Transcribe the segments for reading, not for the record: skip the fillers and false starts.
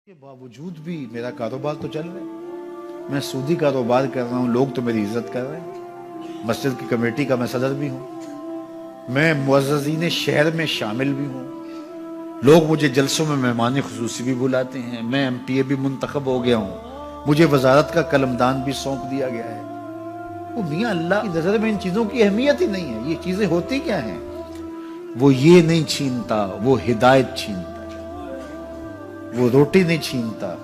کے باوجود بھی میرا کاروبار تو چل رہا ہے، میں سودی کاروبار کر رہا ہوں، لوگ تو میری عزت کر رہے ہیں، مسجد کی کمیٹی کا میں صدر بھی ہوں، میں معززین شہر میں شامل بھی ہوں، لوگ مجھے جلسوں میں مہمان خصوصی بھی بلاتے ہیں، میں ایم پی اے بھی منتخب ہو گیا ہوں، مجھے وزارت کا قلمدان بھی سونپ دیا گیا ہے۔ وہ میاں اللہ کی نظر میں ان چیزوں کی اہمیت ہی نہیں ہے۔ یہ چیزیں ہوتی کیا ہیں؟ وہ یہ نہیں چھینتا، وہ ہدایت چھینتا، وہ روٹی نہیں چھینتا،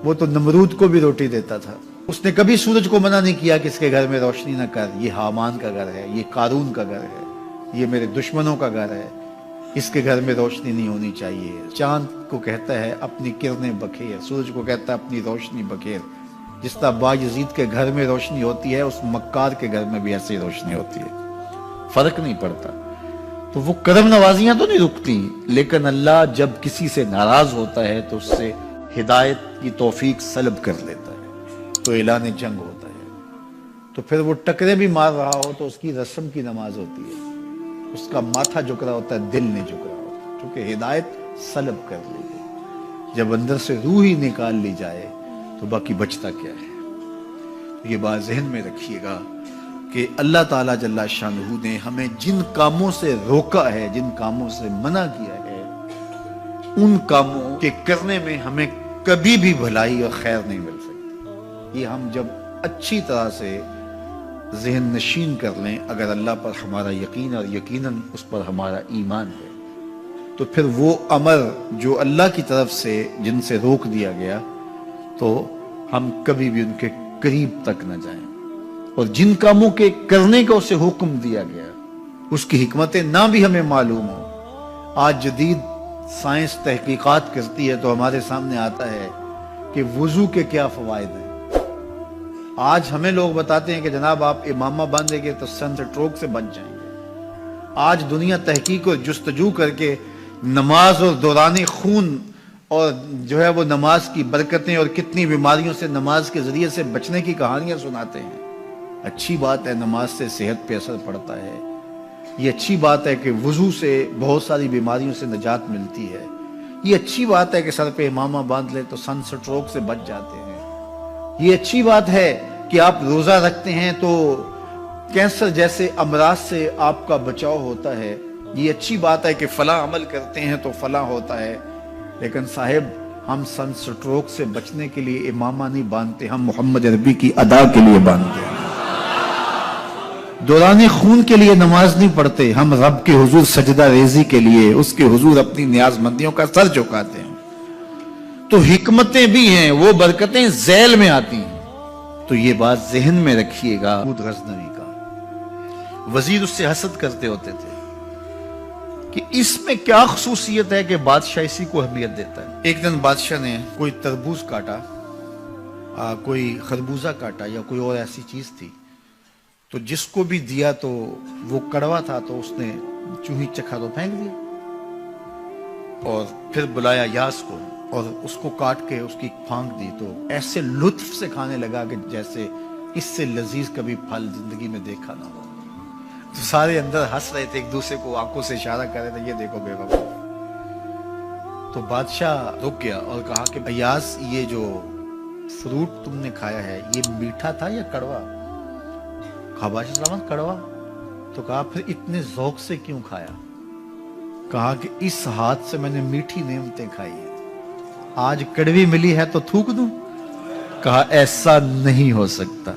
وہ تو نمرود کو بھی روٹی دیتا تھا۔ اس نے کبھی سورج کو منع نہیں کیا کہ اس کے گھر میں روشنی نہ کر، یہ حامان کا گھر ہے، یہ قارون کا گھر ہے، یہ میرے دشمنوں کا گھر ہے، اس کے گھر میں روشنی نہیں ہونی چاہیے۔ چاند کو کہتا ہے اپنی کرنیں بکھیر، سورج کو کہتا ہے اپنی روشنی بکھیر۔ جس طرح باجزید کے گھر میں روشنی ہوتی ہے، اس مکار کے گھر میں بھی ایسی روشنی ہوتی ہے، فرق نہیں پڑتا۔ تو وہ کرم نوازیاں تو نہیں رکتی، لیکن اللہ جب کسی سے ناراض ہوتا ہے تو اس سے ہدایت کی توفیق سلب کر لیتا ہے، تو اعلان جنگ ہوتا ہے۔ تو پھر وہ ٹکرے بھی مار رہا ہو تو اس کی رسم کی نماز ہوتی ہے، اس کا ماتھا جھک رہا ہوتا ہے، دل نہیں جھک رہا ہوتا، کیونکہ ہدایت سلب کر لی گئی۔ جب اندر سے روح ہی نکال لی جائے تو باقی بچتا کیا ہے؟ یہ بات ذہن میں رکھیے گا کہ اللہ تعالیٰ جل شانہ نے ہمیں جن کاموں سے روکا ہے، جن کاموں سے منع کیا ہے، ان کاموں کے کرنے میں ہمیں کبھی بھی بھلائی اور خیر نہیں مل سکتی۔ یہ ہم جب اچھی طرح سے ذہن نشین کر لیں، اگر اللہ پر ہمارا یقین اور یقیناً اس پر ہمارا ایمان ہے، تو پھر وہ امر جو اللہ کی طرف سے جن سے روک دیا گیا، تو ہم کبھی بھی ان کے قریب تک نہ جائیں، اور جن کاموں کے کرنے کا اسے حکم دیا گیا اس کی حکمتیں نہ بھی ہمیں معلوم ہو۔ آج جدید سائنس تحقیقات کرتی ہے تو ہمارے سامنے آتا ہے کہ وضو کے کیا فوائد ہیں۔ آج ہمیں لوگ بتاتے ہیں کہ جناب آپ امامہ باندھیں گے تو سن سٹروک سے بچ جائیں گے۔ آج دنیا تحقیق اور جستجو کر کے نماز اور دوران خون اور جو ہے وہ نماز کی برکتیں اور کتنی بیماریوں سے نماز کے ذریعے سے بچنے کی کہانیاں سناتے ہیں۔ اچھی بات ہے، نماز سے صحت پہ اثر پڑتا ہے، یہ اچھی بات ہے کہ وضو سے بہت ساری بیماریوں سے نجات ملتی ہے، یہ اچھی بات ہے کہ سر پہ امامہ باندھ لے تو سن سٹروک سے بچ جاتے ہیں، یہ اچھی بات ہے کہ آپ روزہ رکھتے ہیں تو کینسر جیسے امراض سے آپ کا بچاؤ ہوتا ہے، یہ اچھی بات ہے کہ فلاں عمل کرتے ہیں تو فلاں ہوتا ہے۔ لیکن صاحب، ہم سن سٹروک سے بچنے کے لیے امامہ نہیں باندھتے، ہم محمد عربی کی ادا کے لیے باندھتے ہیں۔ دوران خون کے لیے نماز نہیں پڑھتے، ہم رب کے حضور سجدہ ریزی کے لیے اس کے حضور اپنی نیاز مندیوں کا سر جھکاتے ہیں۔ تو حکمتیں بھی ہیں، وہ برکتیں ذیل میں آتی ہیں۔ تو یہ بات ذہن میں رکھیے گا۔ غزنوی کا وزیر اس سے حسد کرتے ہوتے تھے کہ اس میں کیا خصوصیت ہے کہ بادشاہ اسی کو اہمیت دیتا ہے۔ ایک دن بادشاہ نے کوئی تربوز کاٹا، کوئی خربوزہ کاٹا یا کوئی اور ایسی چیز تھی، تو جس کو بھی دیا تو وہ کڑوا تھا، تو اس نے چوہی چکھا تو پھینک دیا، اور پھر بلایا یاس کو اور اس کو کاٹ کے اس کی پھانک دی، تو ایسے لطف سے کھانے لگا کہ جیسے اس سے لذیذ کبھی پھل زندگی میں دیکھا نہ ہو۔ تو سارے اندر ہنس رہے تھے، ایک دوسرے کو آنکھوں سے اشارہ کر رہے تھے، یہ دیکھو بے وقوف۔ تو بادشاہ رک گیا اور کہا کہ ایاز، یہ جو فروٹ تم نے کھایا ہے یہ میٹھا تھا یا کڑوا؟ کہا بادشاہ سلامت کڑوا۔ تو کہا پھر اتنے ذوق سے کیوں کھایا؟ کہا کہ اس ہاتھ سے میں نے میٹھی نعمتیں کھائی ہیں، آج کڑوی ملی ہے تو تھوک دوں؟ کہا ایسا نہیں ہو سکتا۔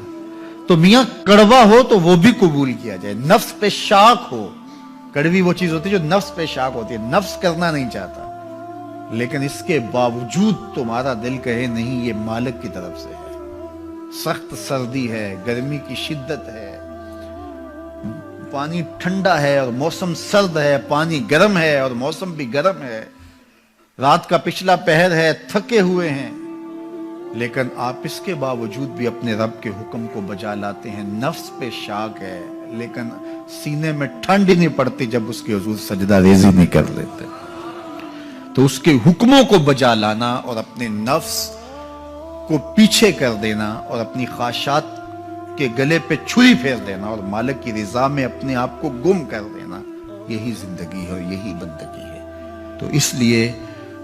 تو میاں کڑوا ہو تو وہ بھی قبول کیا جائے، نفس پہ شاک ہو۔ کڑوی وہ چیز ہوتی ہے جو نفس پہ شاک ہوتی ہے، نفس کرنا نہیں چاہتا، لیکن اس کے باوجود تمہارا دل کہے نہیں، یہ مالک کی طرف سے ہے۔ سخت سردی ہے، گرمی کی شدت ہے، پانی ٹھنڈا ہے اور موسم سرد ہے، پانی گرم ہے اور موسم بھی گرم ہے، رات کا پچھلا پہر ہے، تھکے ہوئے ہیں، لیکن آپ اس کے باوجود بھی اپنے رب کے حکم کو بجا لاتے ہیں۔ نفس پہ شاک ہے، لیکن سینے میں ٹھنڈ ہی نہیں پڑتی جب اس کے حضور سجدہ ریزی نہیں کر لیتے۔ تو اس کے حکموں کو بجا لانا اور اپنے نفس کو پیچھے کر دینا اور اپنی خواہشات کے گلے پہ چھری پھیر دینا اور مالک کی رضا میں اپنے آپ کو گم کر دینا، یہی زندگی ہے اور یہی بندگی ہے۔ تو اس لیے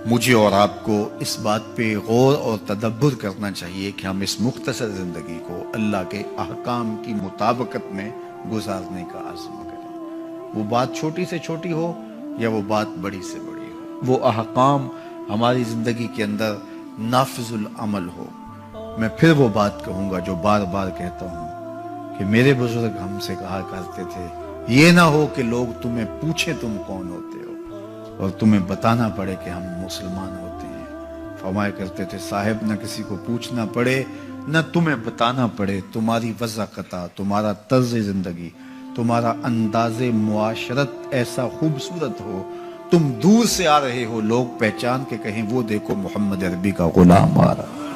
مجھے اور آپ کو اس بات پہ غور اور تدبر کرنا چاہیے کہ ہم اس مختصر زندگی کو اللہ کے احکام کی مطابقت میں گزارنے کا عزم کریں، وہ بات چھوٹی سے چھوٹی ہو یا وہ بات بڑی سے بڑی ہو، وہ احکام ہماری زندگی کے اندر نافذ العمل ہو۔ میں پھر وہ بات کہوں گا جو بار بار کہتا ہوں کہ میرے بزرگ ہم سے کہا کرتے تھے، یہ نہ ہو کہ لوگ تمہیں پوچھیں تم کون ہوتے ہو اور تمہیں بتانا پڑے کہ ہم مسلمان ہوتے ہیں۔ فرمایا کرتے تھے صاحب نہ کسی کو پوچھنا پڑے نہ تمہیں بتانا پڑے، تمہاری وضاحت، تمہارا طرز زندگی، تمہارا انداز معاشرت ایسا خوبصورت ہو، تم دور سے آ رہے ہو لوگ پہچان کے کہیں وہ دیکھو محمد عربی کا غلام آ رہا،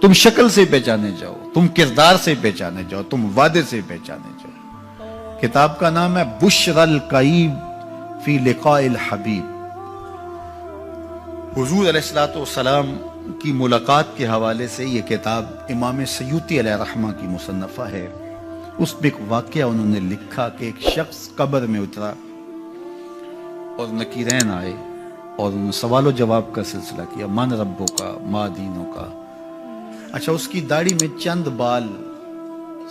تم شکل سے پہچانے جاؤ، تم کردار سے پہچانے جاؤ، تم وعدے سے پہچانے جاؤ۔ کتاب کا نام ہے بشر القیب فی لقاء الحبیب۔ حضور علیہ السلام کی ملاقات کے حوالے سے یہ کتاب امام سیوطی علیہ رحمہ کی مصنفہ ہے۔ اس میں ایک واقعہ انہوں نے لکھا کہ ایک شخص قبر میں اترا اور نکیرین آئے اور انہوں نے سوال و جواب کا سلسلہ کیا، من ربوں کا، ما دینوں کا۔ اچھا، اس کی داڑھی میں چند بال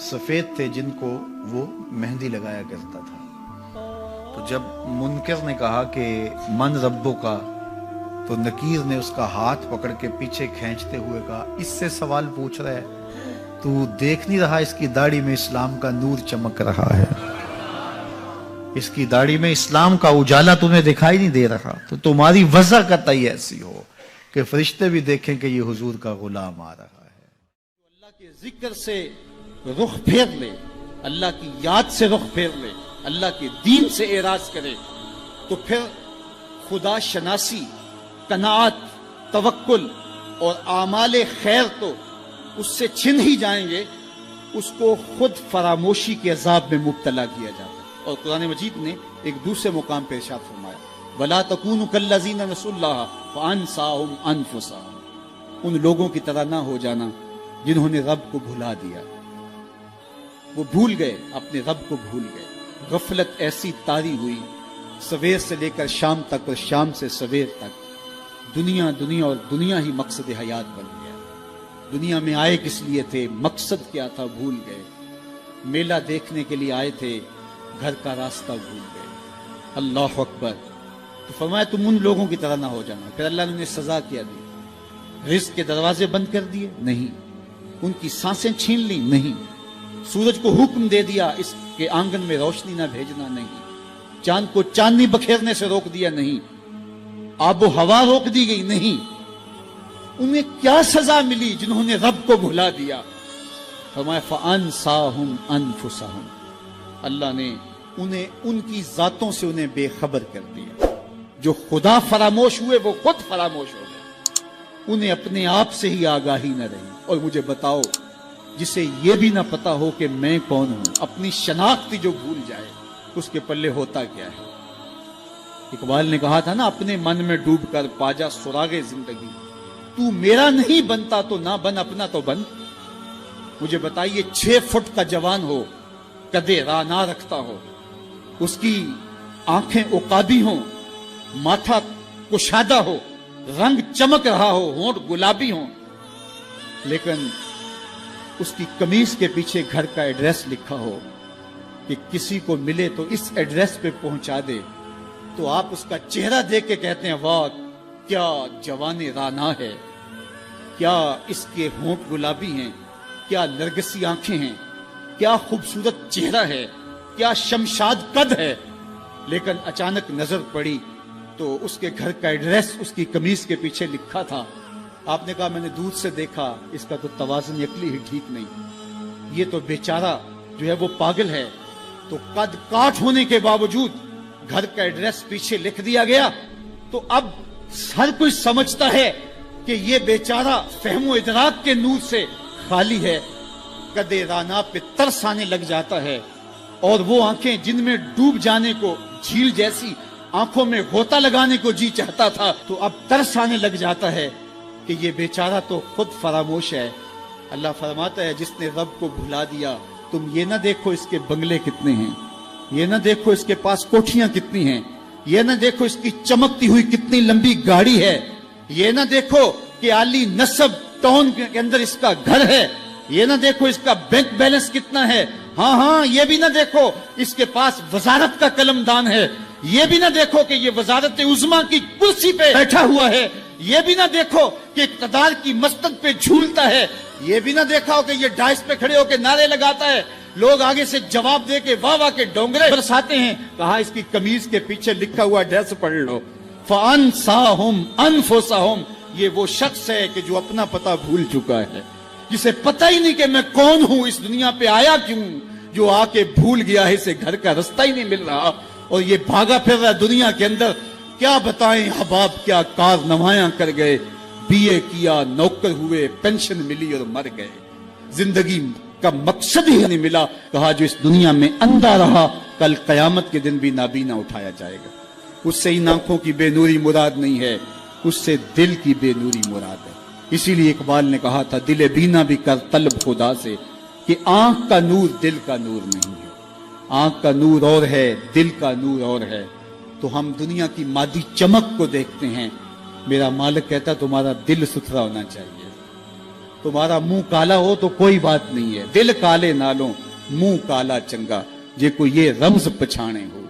سفید تھے جن کو وہ مہندی لگایا کرتا تھا۔ تو جب منکر نے کہا کہ من ربوں کا، تو نکیر نے اس کا ہاتھ پکڑ کے پیچھے کھینچتے ہوئے کہا اس سے سوال پوچھ رہا ہے، تو دیکھ نہیں رہا اس کی داڑھی میں اسلام کا نور چمک رہا ہے، اس کی داڑھی میں اسلام کا اجالا تمہیں دکھائی نہیں دے رہا؟ تو تمہاری وضع قطعی ایسی ہو کہ فرشتے بھی دیکھیں کہ یہ حضور کا غلام آ رہا ہے۔ اللہ کے ذکر سے رخ پھیر لے، اللہ کی یاد سے رخ پھیر لے، اللہ کے دین سے اعراض کرے، تو پھر خدا شناسی، قناعت، توکل اور اعمال خیر تو اس سے چھن ہی جائیں گے، اس کو خود فراموشی کے عذاب میں مبتلا کیا جاتا ہے۔ اور قرآن مجید نے ایک دوسرے مقام پہ ارشاد فرمایا وَلَا تَكُونُوا كَالَّذِينَ نَسُوا اللَّهَ فَأَنسَاهُمْ أَنفُسَهُمْ، ان لوگوں کی طرح نہ ہو جانا جنہوں نے رب کو بھلا دیا، وہ بھول گئے، اپنے رب کو بھول گئے، غفلت ایسی طاری ہوئی سویر سے لے کر شام تک اور شام سے سویر تک، دنیا اور دنیا ہی مقصد حیات بن گیا۔ دنیا میں آئے کس لیے تھے، مقصد کیا تھا، بھول گئے۔ میلہ دیکھنے کے لیے آئے تھے، گھر کا راستہ بھول گئے۔ اللہ اکبر۔ تو فرمایا تم ان لوگوں کی طرح نہ ہو جانا۔ پھر اللہ نے انہیں سزا کیا دی، رزق کے دروازے بند کر دیے؟ نہیں۔ ان کی سانسیں چھین لی؟ نہیں۔ سورج کو حکم دے دیا اس کے آنگن میں روشنی نہ بھیجنا؟ نہیں۔ چاند کو چاندنی بکھیرنے سے روک دیا؟ نہیں۔ آب و ہوا روک دی گئی؟ نہیں۔ انہیں کیا سزا ملی جنہوں نے رب کو بھلا دیا؟ فرمایا فَأَنسَاهُمْ أَنفُسَهُمْ، اللہ نے انہیں ان کی ذاتوں سے انہیں بے خبر کر دیا۔ جو خدا فراموش ہوئے وہ خود فراموش ہو گئے، انہیں اپنے آپ سے ہی آگاہی نہ رہی۔ اور مجھے بتاؤ، جسے یہ بھی نہ پتا ہو کہ میں کون ہوں، اپنی شناخت جو بھول جائے، اس کے پلے ہوتا کیا ہے؟ اقبال نے کہا تھا نا، اپنے من میں ڈوب کر پاجا سراغے زندگی، تو میرا نہیں بنتا تو نہ بن، اپنا تو بن۔ مجھے بتائیے 6 فٹ کا جوان ہو، قدے رانا رکھتا ہو، اس کی آنکھیں عقابی ہوں، ماتھا کشادہ ہو، رنگ چمک رہا ہو، ہونٹ گلابی ہوں، لیکن اس کی قمیص کے پیچھے گھر کا ایڈریس لکھا ہو کہ کسی کو ملے تو اس ایڈریس پہ پہنچا دے، تو آپ اس کا چہرہ دیکھ کے کہتے ہیں واہ کیا جوان رانا ہے، کیا اس کے ہونٹ گلابی ہیں، کیا نرگسی آنکھیں ہیں، کیا خوبصورت چہرہ ہے، کیا شمشاد قد ہے۔ لیکن اچانک نظر پڑی تو اس کے گھر کا ایڈریس اس کی قمیص کے پیچھے لکھا تھا۔ آپ نے کہا میں نے دور سے دیکھا، اس کا تو توازن عقلی ہی ٹھیک نہیں، یہ تو بیچارہ جو ہے وہ پاگل ہے۔ تو قد کاٹ ہونے کے باوجود گھر کا ایڈریس پیچھے لکھ دیا گیا، تو اب ہر کوئی سمجھتا ہے کہ یہ بیچارہ فہم و ادراک کے نور سے خالی ہے۔ قدے رانا پہ ترس آنے لگ جاتا ہے، اور وہ آنکھیں جن میں ڈوب جانے کو، جھیل جیسی آنکھوں میں غوطہ لگانے کو جی چاہتا تھا، تو اب ترس آنے لگ جاتا ہے کہ یہ بیچارہ تو خود فراموش ہے۔ اللہ فرماتا ہے جس نے رب کو بھلا دیا، تم یہ نہ دیکھو اس کے بنگلے کتنے ہیں، یہ نہ دیکھو اس کے پاس کوٹھیاں کتنی ہیں، یہ نہ دیکھو اس کی چمکتی ہوئی کتنی لمبی گاڑی ہے, یہ نہ دیکھو کہ عالی نسب ٹاؤن کے اندر اس کا گھر ہے, یہ نہ دیکھو اس کا بینک بیلنس کتنا ہے, ہاں یہ بھی نہ دیکھو اس کے پاس وزارت کا قلم دان ہے, یہ بھی نہ دیکھو کہ یہ وزارت عظمیٰ کی کرسی پہ بیٹھا ہوا ہے, یہ بھی نہ دیکھو کہ اقتدار کی مستق پہ جھولتا ہے, یہ بھی نہ دیکھا ہو کہ یہ ڈائس پہ کھڑے ہو کے نعرے لگاتا ہے, لوگ آگے سے جواب دے کے واہ واہ کے ڈونگرے برساتے ہیں. کہا اس کی قمیض کے پیچھے لکھا ہوا ایڈریس پڑھ لو, فَأَنْسَاهُمْ أَنفُسَهُمْ, یہ وہ شخص ہے کہ جو اپنا پتہ بھول چکا ہے, جسے پتہ ہی نہیں کہ میں کون ہوں, اس دنیا پہ آیا کیوں, جو آ کے بھول گیا ہے اسے گھر کا رستہ ہی نہیں مل رہا, اور یہ بھاگا پھر رہا دنیا کے اندر. کیا بتائیں احباب کیا کارنامائیاں کر گئے, بی اے کیا, نوکر ہوئے, پینشن ملی اور مر گئے, زندگی کا مقصد ہی نہیں ملا. کہا جو اس دنیا میں اندھا رہا کل قیامت کے دن بھی نابینا اٹھایا جائے گا. اس سے ان آنکھوں کی بے نوری مراد نہیں ہے, اس سے دل کی بے نوری مراد ہے. اسی لیے اقبال نے کہا تھا دل بینا بھی کر طلب خدا سے, کہ آنکھ کا نور دل کا نور نہیں ہے. آنکھ کا نور اور ہے, دل کا نور اور ہے. تو ہم دنیا کی مادی چمک کو دیکھتے ہیں. میرا مالک کہتا تمہارا دل ستھرا ہونا چاہیے. تمہارا منہ کالا ہو تو کوئی بات نہیں ہے, دل کالے نالوں منہ کالا چنگا, جے کو یہ رمز پچھانے ہو.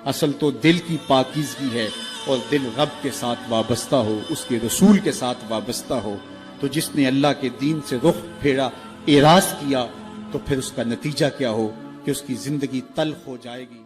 اصل تو دل کی پاکیزگی ہے, اور دل رب کے ساتھ وابستہ ہو, اس کے رسول کے ساتھ وابستہ ہو. تو جس نے اللہ کے دین سے رخ پھیرا, اعراض کیا, تو پھر اس کا نتیجہ کیا ہو کہ اس کی زندگی تلخ ہو جائے گی.